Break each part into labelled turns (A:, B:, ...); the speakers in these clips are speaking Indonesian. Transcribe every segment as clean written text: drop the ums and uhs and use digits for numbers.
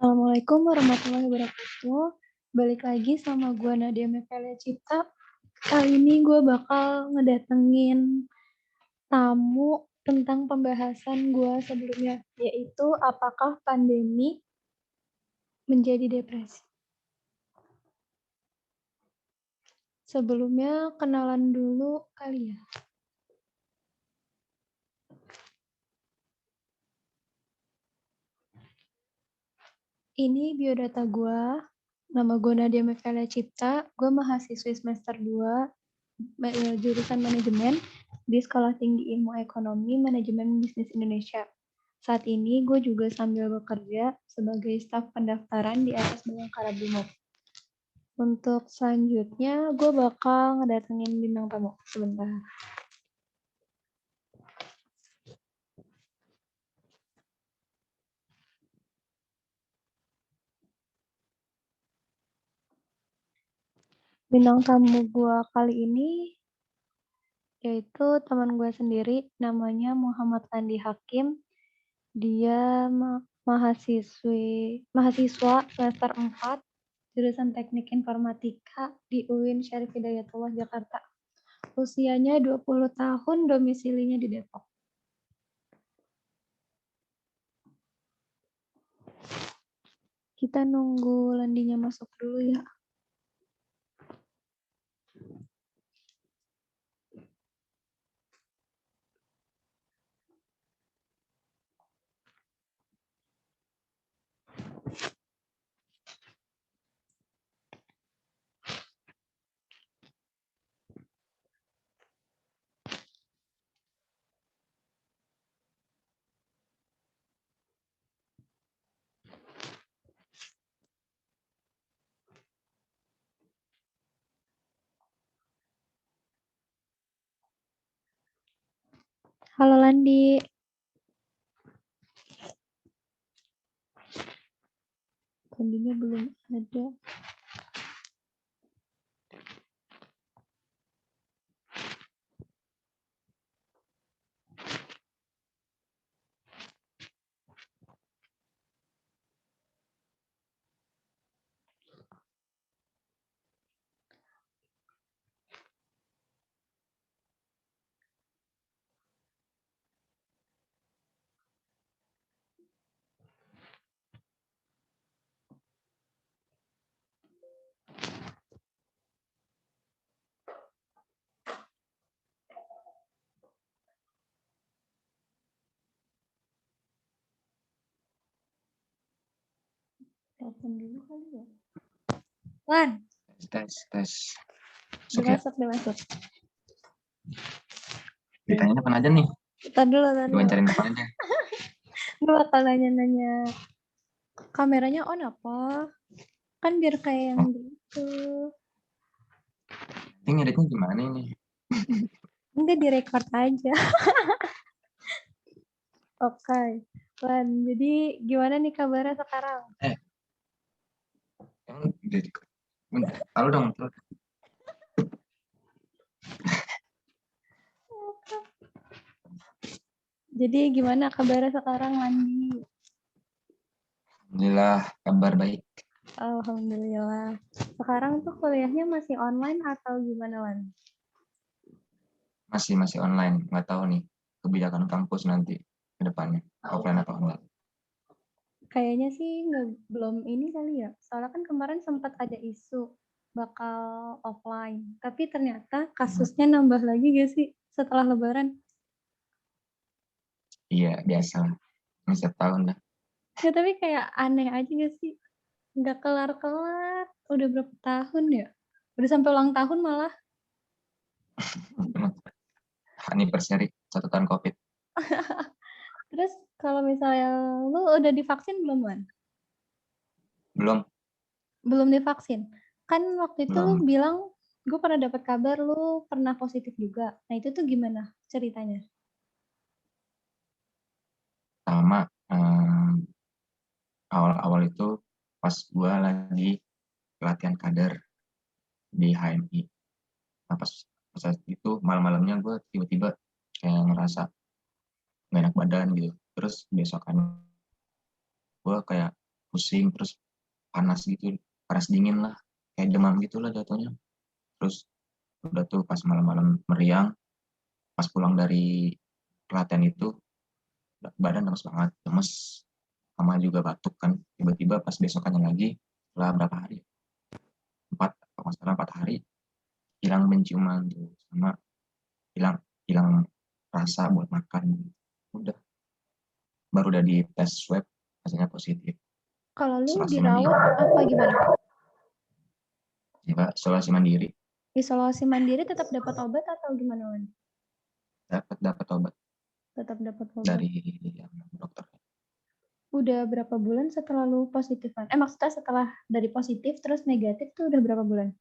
A: Assalamualaikum warahmatullahi wabarakatuh. Balik lagi sama gue Nadia Mevelia Cipta. Kali ini gue bakal ngedatengin tamu tentang pembahasan gue sebelumnya, yaitu apakah pandemi menjadi depresi. Sebelumnya kenalan dulu kali ya. Ini biodata gue. Nama gue Nadia Mevelia Cipta. Gue mahasiswi semester 2 jurusan manajemen di Sekolah Tinggi Ilmu Ekonomi Manajemen Bisnis Indonesia. Saat ini gue juga sambil bekerja sebagai staf pendaftaran di atas Bayangkara Brimob. Untuk selanjutnya gue bakal ngedatengin bintang tamu sebentar. Bintang tamu gue kali ini yaitu teman gue sendiri, namanya Muhammad Andi Hakim. Dia mahasiswa semester 4 jurusan Teknik Informatika di UIN Syarif Hidayatullah Jakarta. Usianya 20 tahun, domisilinya di Depok. Kita nunggu Landinya masuk dulu ya. Halo Landi. Landinya belum ada. Telepon dulu kali ya. Lan.
B: Tes.
A: Dimasuk.
B: Ditanya apa aja nih?
A: Tar dulu.
B: Wawancarin apa aja?
A: Gue bakal nanya-nanya. Kameranya on apa? Kan biar kayak yang gitu.
B: Ini ngeditnya gimana ini?
A: Enggak, direkord aja. Oke. Lan, jadi gimana nih kabarnya sekarang?
B: Emang direkord? Tahu dong.
A: Jadi gimana kabarnya sekarang, Landi?
B: Alhamdulillah, kabar baik.
A: Alhamdulillah. Sekarang tuh kuliahnya masih online atau gimana, Lan?
B: Masih online. Nggak tahu nih kebijakan kampus nanti ke depannya. Offline atau online.
A: Kayaknya sih belum ini kali ya. Soalnya kan kemarin sempat ada isu bakal offline. Tapi ternyata kasusnya nambah lagi gak sih setelah Lebaran?
B: Iya, biasa. Ini setiap tahun dah.
A: Ya tapi kayak aneh aja gak sih? Nggak kelar-kelar. Udah berapa tahun ya? Udah sampai ulang tahun malah.
B: Anniversary 1 tahun COVID.
A: Terus kalau misalnya lu udah divaksin belum, Lan?
B: Belum.
A: Belum divaksin. Kan waktu itu lu
B: Belum.
A: bilang, gue pernah dapat kabar lu pernah positif juga. Nah itu tuh gimana ceritanya?
B: Sama awal-awal itu pas gue lagi latihan kader di HMI. Nah, pas saat itu malam-malamnya gue tiba-tiba kayak ngerasa gak enak badan gitu. Terus besokan gue kayak pusing, terus panas gitu, panas dingin lah, kayak demam gitulah jatuhnya. Terus udah tuh pas malam-malam meriang, pas pulang dari pelatihan itu badan lemes banget, lemes sama juga batuk kan. Tiba-tiba pas besokannya lagi, setelah berapa hari, 4 kalau nggak salah 4 hari, hilang penciuman tuh, sama hilang hilang rasa buat makan. Udah, baru udah di tes swab, hasilnya positif.
A: Kalau lu
B: Isolasi mandiri.
A: dirawat apa gimana?
B: Coba isolasi mandiri,
A: Isolasi mandiri tetap dapat obat atau gimana, Wan?
B: dapat obat
A: Tetap dapat obat.
B: dari yang dokter.
A: Udah berapa bulan setelah lu positif, Wan? Maksudnya setelah dari positif terus negatif tuh udah berapa bulan?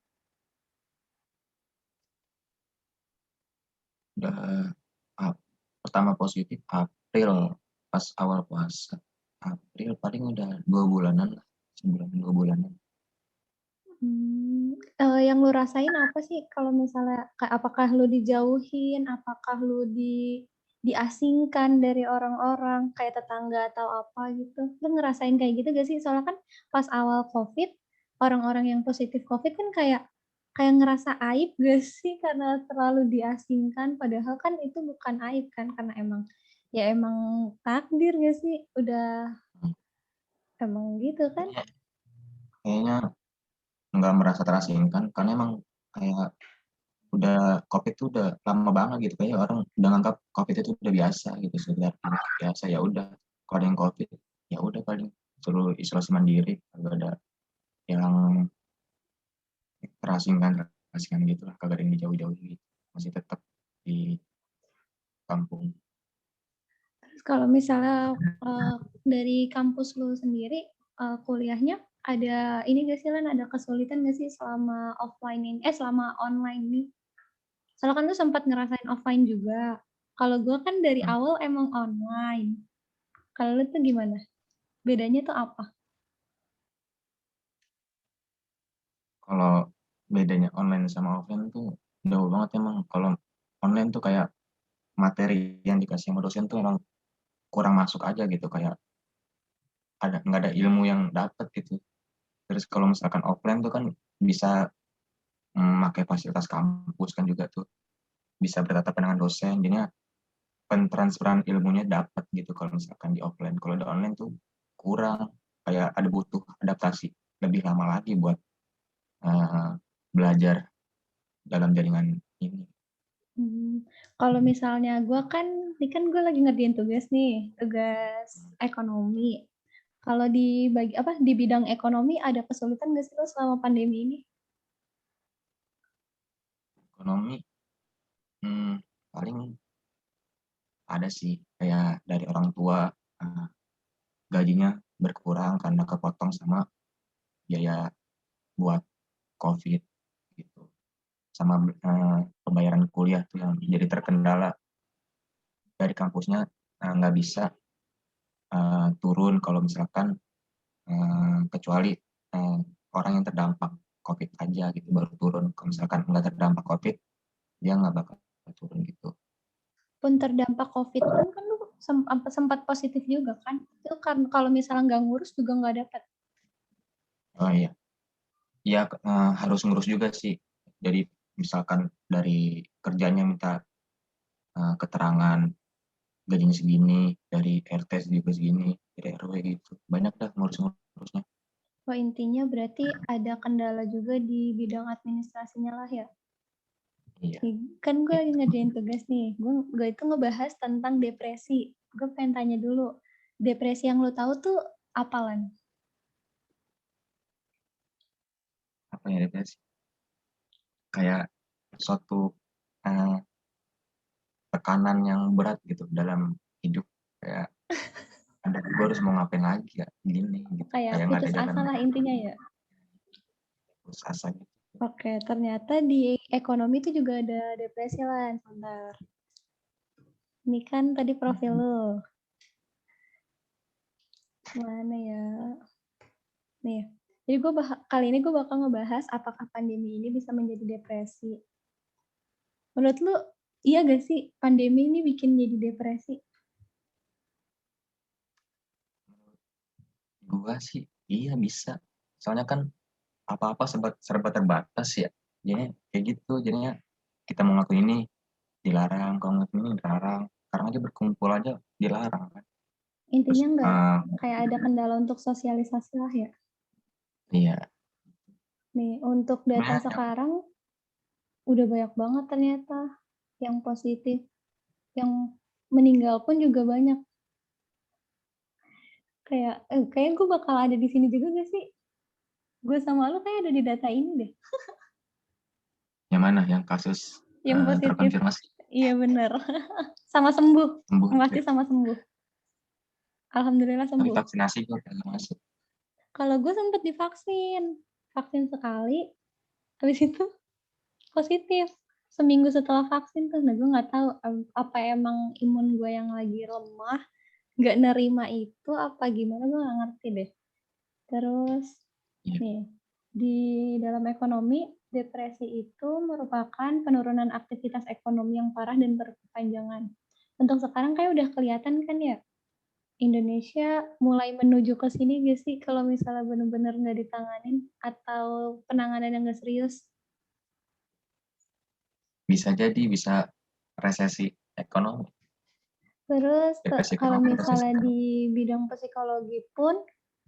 B: Udah pertama positif April, pas awal puasa. April paling udah 2 bulanan lah, sebulan 2 bulanan.
A: Yang lu rasain apa sih kalau misalnya apakah lu dijauhin, apakah lu diasingkan dari orang-orang kayak tetangga atau apa gitu? Lu ngerasain kayak gitu gak sih? Soalnya kan pas awal COVID, orang-orang yang positif COVID kan kayak ngerasa aib gak sih karena terlalu diasingkan, padahal kan itu bukan aib kan, karena emang takdir gak sih? Udah emang gitu kan?
B: Kayaknya nggak merasa terasingkan karena emang kayak udah COVID itu udah lama banget gitu, kayak orang udah nganggap COVID itu udah biasa gitu, sudah biasa. Ya udah, kalau ada yang COVID ya udah paling suruh isolasi mandiri, kagak ada yang terasingkan gitu lah, kagak ada yang dijauh-jauh gitu, masih tetap di kampung.
A: Terus kalau misalnya dari kampus lu sendiri kuliahnya ada ini gak sih, Lan, ada kesulitan gak sih selama offline ini, selama online nih? Soalnya kan lu sempat ngerasain offline juga. Kalau gue kan dari awal emang online. Kalau lu tuh gimana? Bedanya tuh apa?
B: Kalau bedanya online sama offline tuh jauh banget emang. Kalau online tuh kayak materi yang dikasih sama dosen tuh emang kurang masuk aja gitu, kayak nggak ada ilmu yang dapet gitu. Terus kalau misalkan offline tuh kan bisa memakai fasilitas kampus kan juga tuh, bisa bertatap dengan dosen, jadinya pentransferan ilmunya dapat gitu. Kalau misalkan di offline, kalau di online tuh kurang, kayak ada butuh adaptasi lebih lama lagi buat belajar dalam jaringan ini.
A: Kalau misalnya gue kan, ini kan gue lagi ngerjain tugas nih, tugas ekonomi. Kalau di bidang ekonomi ada kesulitan nggak sih lo selama pandemi ini?
B: Ekonomi paling ada sih, kayak dari orang tua gajinya berkurang karena kepotong sama biaya buat COVID gitu, sama pembayaran kuliah tuh yang jadi terkendala. Dari kampusnya nggak bisa turun kalau misalkan kecuali orang yang terdampak COVID aja gitu baru turun. Kalau misalkan nggak terdampak COVID, dia nggak bakal turun gitu.
A: Pun terdampak COVID pun kan lu sempat positif juga kan? Itu kan kalau misalnya nggak ngurus juga nggak dapat.
B: Oh iya, ya harus ngurus juga sih. Jadi misalkan dari kerjanya minta keterangan gajinya segini, dari RT juga segini, dari RW gitu. Banyak dah ngurus-ngurusnya.
A: Oh, intinya berarti ada kendala juga di bidang administrasinya lah ya.
B: Iya.
A: Kan gue lagi ngerjain tugas nih. Gue itu ngebahas tentang depresi. Gue pengen tanya dulu, depresi yang lo tahu tuh apa, Lan?
B: Apa ya depresi? Kayak suatu uh, tekanan yang berat gitu dalam hidup, kayak ada gue harus mau ngapain lagi ya gini gitu,
A: Kayak
B: kayak nggak ada
A: putus
B: jalan
A: asa lah intinya ya.
B: putus asa gitu.
A: Oke, ternyata di ekonomi itu juga ada depresi, Lan. Sebentar. Ini kan tadi profil lo. Mana ya? Nih. Jadi kali ini gue bakal ngebahas apakah pandemi ini bisa menjadi depresi. Menurut lu, iya gak sih pandemi ini bikin jadi depresi?
B: Gue sih Iya bisa. Soalnya kan apa-apa serba terbatas ya. Jadinya kayak gitu. Jadinya kita mau ngelakuin ini dilarang, kalau ngelakuin ini dilarang. Sekarang aja berkumpul aja dilarang kan. Terus
A: Intinya nggak kayak ada kendala untuk sosialisasi lah ya.
B: iya.
A: Nih, untuk data
B: Sebenarnya
A: sekarang udah banyak banget ternyata yang positif. Yang meninggal pun juga banyak. Kayak gue bakal ada di sini juga gak sih? Gue sama lu kayak ada di data ini deh.
B: yang mana yang kasus
A: Yang positif.
B: terkonfirmasi
A: Iya bener. Sama sembuh.
B: sembuh
A: Yang
B: gitu
A: pasti
B: ya.
A: sama sembuh. Alhamdulillah
B: Tapi
A: sembuh.
B: vaksinasi kok kagak masuk.
A: Kalau gue sempet divaksin. Vaksin sekali. Habis itu positif. Seminggu setelah vaksin tuh. Nah gue gak tahu apa emang imun gue yang lagi lemah. Gak nerima itu apa gimana gue gak ngerti deh. Terus
B: Iya.
A: nih, di dalam ekonomi, depresi itu merupakan penurunan aktivitas ekonomi yang parah dan berkepanjangan. Untuk sekarang kayak udah kelihatan kan ya, Indonesia mulai menuju ke sini gak sih kalau misalnya benar-benar nggak ditanganin atau penanganan yang nggak serius?
B: Bisa jadi bisa resesi ekonomi.
A: Terus
B: Depresi
A: kalau
B: ekonomi, resesi
A: misalnya
B: ekonomi.
A: di bidang psikologi pun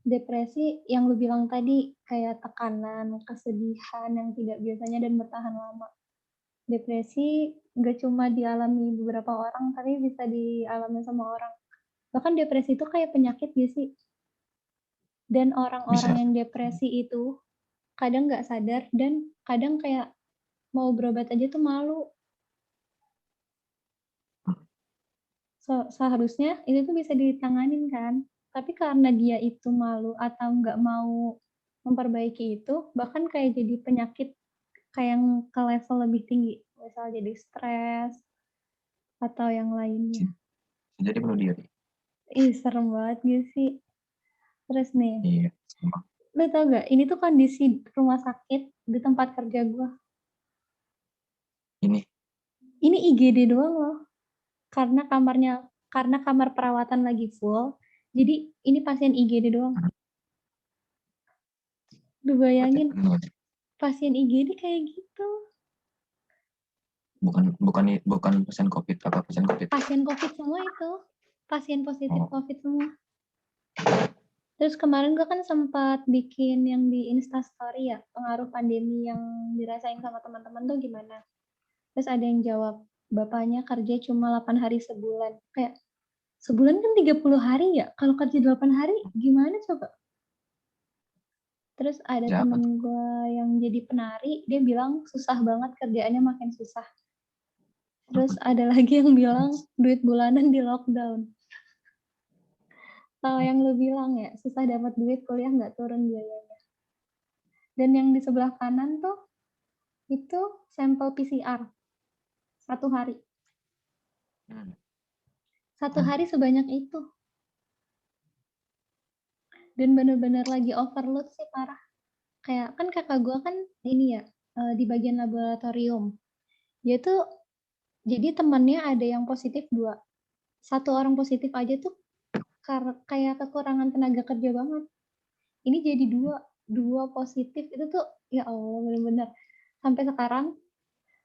A: depresi yang lu bilang tadi kayak tekanan, kesedihan yang tidak biasanya dan bertahan lama. Depresi nggak cuma dialami beberapa orang, tapi bisa dialami semua orang. Bahkan depresi itu kayak penyakit gak sih? Dan orang-orang
B: Bisa.
A: yang depresi itu kadang nggak sadar dan kadang kayak mau berobat aja tuh malu. Seharusnya itu tuh bisa ditanganin kan? Tapi karena dia itu malu atau nggak mau memperbaiki itu, bahkan kayak jadi penyakit kayak yang ke level lebih tinggi. Misal jadi stres atau yang lainnya.
B: Jadi bunuh diri.
A: Ih, serem banget gak sih? Terus nih,
B: Iya. Sama.
A: lu tau gak, ini tuh kondisi rumah sakit di tempat kerja gua.
B: Ini
A: Ini IGD doang loh, karena kamar perawatan lagi full, jadi ini pasien IGD doang. Lu
B: berarti
A: bayangin,
B: penuh.
A: pasien IGD kayak gitu.
B: Bukan pasien COVID apa pasien COVID.
A: Pasien COVID semua itu, pasien positif
B: Oh,
A: COVID semua. Terus kemarin gue kan sempat bikin yang di Instastory ya, pengaruh pandemi yang dirasain sama teman-teman tuh gimana. Terus ada yang jawab, bapaknya kerja cuma 8 hari sebulan. Kayak, sebulan kan 30 hari ya, kalau kerja 8 hari gimana coba? Terus ada
B: siapa tuh?
A: temen gue yang jadi penari, dia bilang susah banget kerjaannya makin susah. Terus ada lagi yang bilang duit bulanan di lockdown. Kalau yang lu bilang ya, susah dapat duit kuliah nggak turun biayanya. Dan yang di sebelah kanan tuh, itu sampel PCR, 1 hari.
B: Hmm.
A: 1 hari sebanyak itu. Dan bener-bener lagi overload sih parah. Kayak kan kakak gue kan ini ya, di bagian laboratorium. Dia tuh jadi temennya ada yang positif 2. 1 orang positif aja tuh kayak kekurangan tenaga kerja banget. Ini jadi 2 positif itu tuh ya Allah bener-bener. Sampai sekarang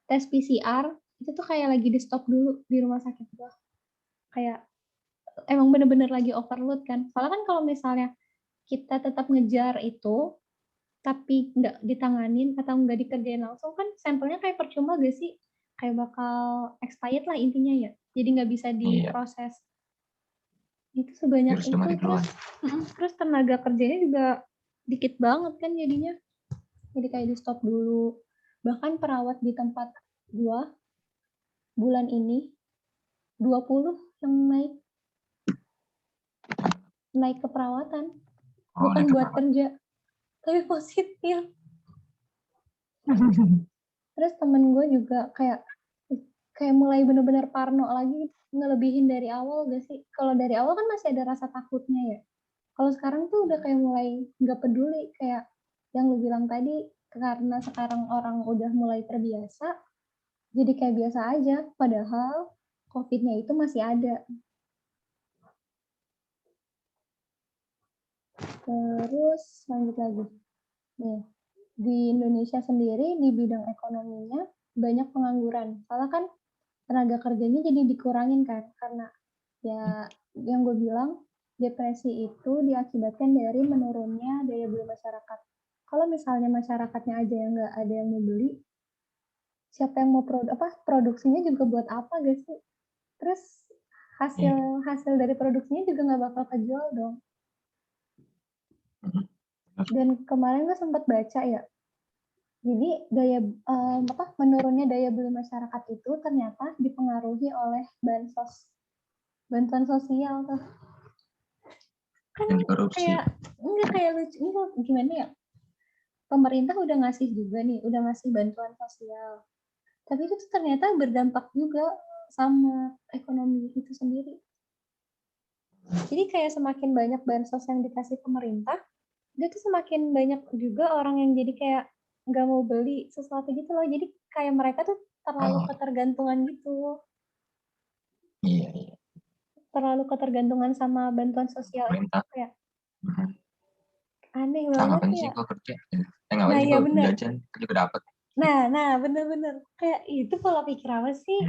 A: tes PCR itu tuh kayak lagi di stop dulu di rumah sakit gua. Kayak emang bener-bener lagi overload kan. Soalnya kan kalau misalnya kita tetap ngejar itu tapi nggak ditanganin atau nggak dikerjain langsung kan sampelnya kayak percuma gak sih? Kayak bakal expired lah intinya ya. Jadi nggak bisa
B: Iya.
A: diproses. Itu sebanyak
B: Virus udah
A: itu
B: mati
A: terus
B: duluan.
A: terus tenaga kerjanya juga dikit banget kan jadinya. Jadi kayak di stop dulu. Bahkan perawat di tempat gua bulan ini 20 yang naik ke perawatan.
B: Oh,
A: Bukan
B: naik ke
A: buat
B: perawat.
A: kerja, tapi positif. Terus temen gue juga kayak mulai bener-bener parno lagi, ngelebihin dari awal gak sih? Kalau dari awal kan masih ada rasa takutnya ya. Kalau sekarang tuh udah kayak mulai nggak peduli, kayak yang lu bilang tadi, karena sekarang orang udah mulai terbiasa, jadi kayak biasa aja. Padahal COVID-nya itu masih ada. Terus lanjut lagi. Nih, di Indonesia sendiri di bidang ekonominya banyak pengangguran. Soalnya kan tenaga kerjanya jadi dikurangin kan, karena ya yang gue bilang depresi itu diakibatkan dari menurunnya daya beli masyarakat. Kalau misalnya masyarakatnya aja yang nggak ada yang mau beli, siapa yang mau produksinya juga buat apa gak sih? Terus
B: Iya.
A: hasil dari produksinya juga nggak bakal kejual dong.
B: Mm-mm. Benar.
A: Dan kemarin gue sempat baca ya, jadi menurunnya daya beli masyarakat itu ternyata dipengaruhi oleh bantuan sosial tuh. Kan
B: Yang dikorupsi.
A: kayak lucu, gimana ya? Pemerintah udah ngasih juga nih, udah ngasih bantuan sosial. Tapi itu tuh ternyata berdampak juga sama ekonomi itu sendiri. Jadi kayak semakin banyak bansos yang dikasih pemerintah, dia tuh semakin banyak juga orang yang jadi kayak nggak mau beli sesuatu gitu loh. Jadi kayak mereka tuh terlalu
B: Oh,
A: ketergantungan gitu.
B: iya.
A: Terlalu ketergantungan sama bantuan sosial itu
B: Pemerintah.
A: kayak
B: Mm-mm.
A: aneh
B: Ah,
A: banget
B: ngapain sih
A: ya.
B: gue kerja? Ngapain
A: Nah,
B: sih
A: ya
B: gue
A: bener.
B: jajan? Kan juga dapat.
A: Nah, bener-bener. Kayak itu pola pikir apa sih?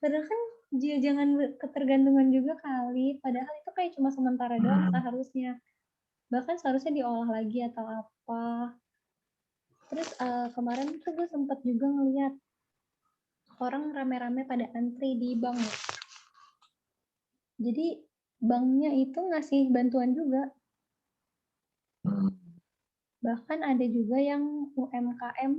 A: Padahal kan jangan ketergantungan juga kali. Padahal itu kayak cuma sementara doang seharusnya. Bahkan seharusnya diolah lagi atau apa. Terus kemarin tuh gue sempat juga ngeliat orang rame-rame pada antri di bank. Jadi banknya itu ngasih bantuan juga. Bahkan ada juga yang UMKM.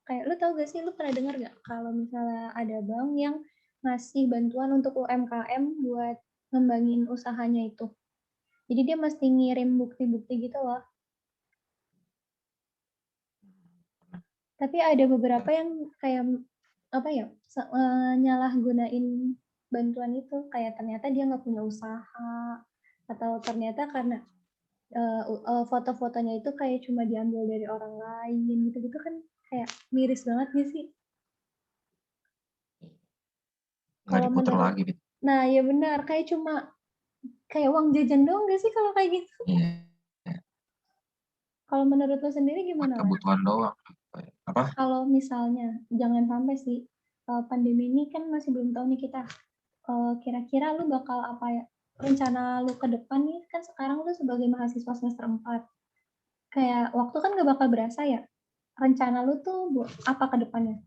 A: Kayak lu tau gak sih, lu pernah dengar gak kalau misalnya ada bank yang ngasih bantuan untuk UMKM buat ngembangin usahanya itu. Jadi dia mesti ngirim bukti-bukti gitu loh. Tapi ada beberapa yang kayak apa ya, nyalah gunain bantuan itu. Kayak ternyata dia nggak punya usaha, atau ternyata karena foto-fotonya itu kayak cuma diambil dari orang lain gitu-gitu kan, kayak miris banget gak sih?
B: Nggak
A: Kalau
B: diputar
A: menurut,
B: lagi gitu.
A: nah ya benar, kayak cuma kayak uang jajan doang gak sih kalau kayak gitu?
B: Iya.
A: Kalau menurut lo sendiri
B: Buat
A: gimana, Lan?
B: kebutuhan doang. Apa?
A: Kalau misalnya, jangan sampai sih, pandemi ini kan masih belum tahu nih kita, kira-kira lu bakal apa ya, rencana lu ke depan nih, kan sekarang lu sebagai mahasiswa semester 4, kayak waktu kan gak bakal berasa ya, rencana lu tuh apa ke depannya?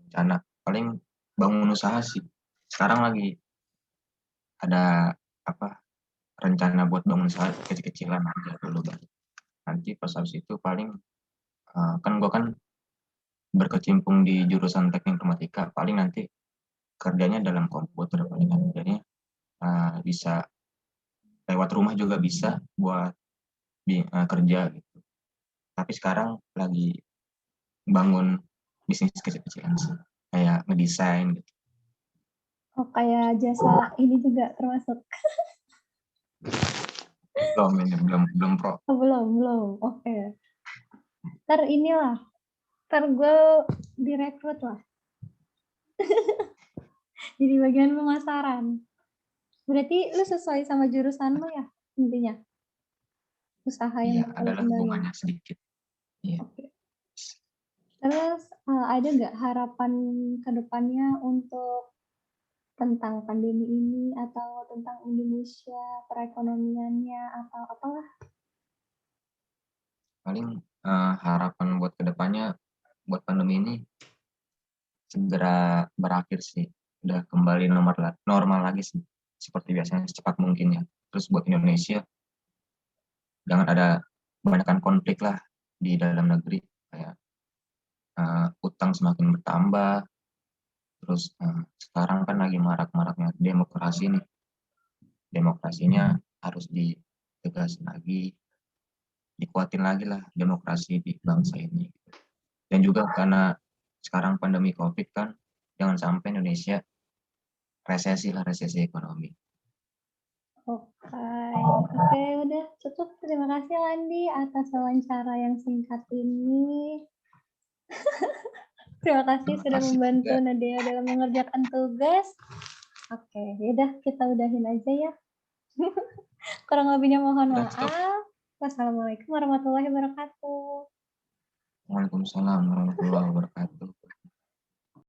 B: Rencana paling bangun usaha sih. Sekarang lagi ada apa rencana buat bangun usaha kecil-kecilan aja dulu baru. Nanti pas habis itu paling kan gue kan berkecimpung di jurusan teknik informatika, paling nanti kerjanya dalam komputer paling kan. Jadi bisa lewat rumah juga bisa buat kerja gitu. Tapi sekarang lagi bangun bisnis kecil-kecilan sih, kayak ngedesain gitu.
A: Oh, kayak jasa ini juga termasuk?
B: Belum pro.
A: Oh, belum. Oke. Ntar gue direkrut lah. Jadi bagian pemasaran. Berarti lu sesuai sama jurusan lu ya, intinya? Usaha yang
B: Iya,
A: bakal lu
B: adalah
A: kembangin.
B: hubungannya sedikit. Iya.
A: Oke. Terus ada nggak harapan ke depannya untuk tentang pandemi ini atau tentang Indonesia, perekonomiannya atau apalah?
B: Paling harapan buat kedepannya buat pandemi ini segera berakhir sih, udah kembali normal lagi sih, seperti biasanya secepat mungkin ya. Terus buat Indonesia jangan ada kebanyakan konflik lah di dalam negeri, kayak utang semakin bertambah. Terus sekarang kan lagi marak-maraknya demokrasi nih, demokrasinya harus ditegasin lagi, dikuatin lagi lah demokrasi di bangsa ini. Dan juga karena sekarang pandemi COVID kan, jangan sampai Indonesia resesi ekonomi.
A: Oke, udah cukup. Terima kasih Landi atas wawancara yang singkat ini. Terima kasih
B: Terima
A: sudah
B: kasih
A: membantu
B: juga.
A: Nadia dalam mengerjakan tugas. Oke, yaudah kita udahin aja ya. Kurang lebihnya mohon
B: Udah stop.
A: maaf. Wassalamualaikum warahmatullahi wabarakatuh.
B: Waalaikumsalam warahmatullahi wabarakatuh.